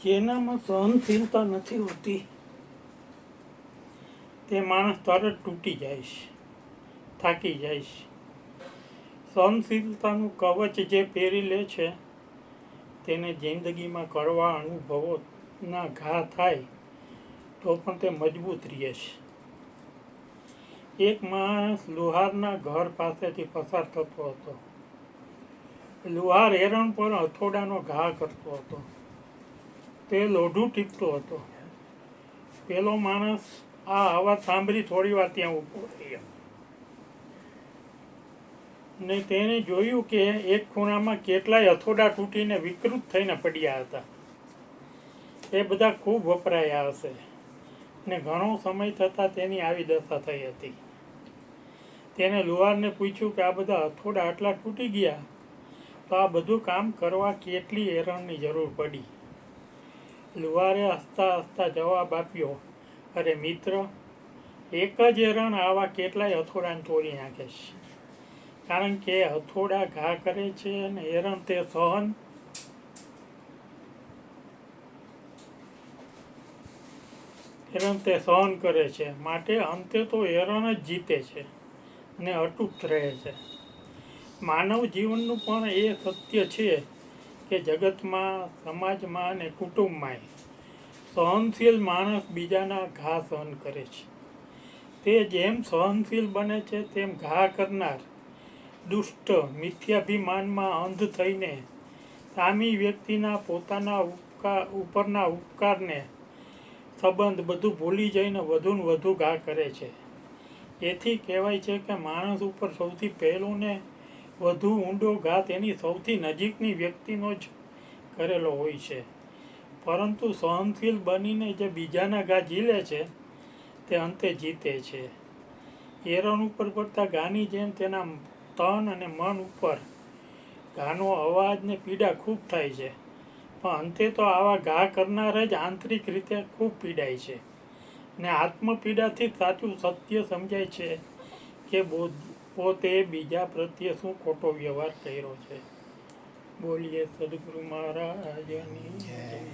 જેનામાં સહનશીલતા નથી હોતી તે માણસ તરત તૂટી જાય છે, થાકી જાય છે. સહનશીલતાનું કવચ જે પહેરી લે છે તેને જિંદગીમાં કડવા અનુભવોના ઘા થાય તો પણ તે મજબૂત રહે છે. એક માણસ લુહારના ઘર પાસેથી પસાર થતો હતો. લુહાર હેરણ પર હથોડાનો ઘા કરતો હતો. તે લોઢું ટીપતો હતો. પેલો માણસ આ અવાજ સાંભળી થોડી વાર ત્યાં ઊભો રહ્યો ને તેણે જોયું કે એક ખૂણામાં કેટલાય હથોડા તૂટીને વિકૃત થઈને પડ્યા હતા. એ બધા ખૂબ વપરાયા હશે ને ઘણો સમય થતાં તેની આવી દશા થઈ હતી. તેને લુહારને પૂછ્યું કે આ બધા હથોડા આટલા તૂટી ગયા તો આ બધું કામ કરવા કેટલી હેરણની જરૂર પડી? લુહારે હસતા હસતા જવાબ આપ્યો, અરે મિત્ર, એક જ હેરણ આવા કેટલાય હથોડાને તોડી નાખે છે. કારણ કે હથોડા ઘા કરે છે અને હેરણ તે સહન કરે છે. માટે અંતે તો હેરણ જ જીતે છે અને અટૂટ રહે છે. માનવ જીવનનું પણ એ સત્ય છે કે જગતમાં, સમાજમાં અને કુટુંબમાંય સહનશીલ માણસ બીજાના ઘા સહન કરે છે. તે જેમ સહનશીલ બને છે તેમ ઘા કરનાર દુષ્ટ મિથ્યાભિમાનમાં અંધ થઈને સામી વ્યક્તિના પોતાના ઉપરના ઉપકારને સંબંધ બધું ભૂલી જઈને વધુને વધુ ઘા કરે છે. એથી કહેવાય છે કે માણસ ઉપર સૌથી પહેલો ને વધુ ઊંડો ઘા તેની સૌથી નજીકની વ્યક્તિનો જ કરેલો હોય છે. પરંતુ સહનશીલ બનીને જે બીજાના ઘા ઝીલે છે તે અંતે જીતે છે. હેરણ ઉપર પડતા ઘાની જેમ તેના તન અને મન ઉપર ઘાનો અવાજ ને પીડા ખૂબ થાય છે. પણ અંતે તો આવા ઘા કરનાર જ આંતરિક રીતે ખૂબ પીડાય છે. ને આત્મપીડાથી સાચું સત્ય સમજાય છે કે પોતે બીજા પ્રત્યે શું ખોટો વ્યવહાર કર્યો છે. બોલીએ સદગુરુ મહારાજની જય.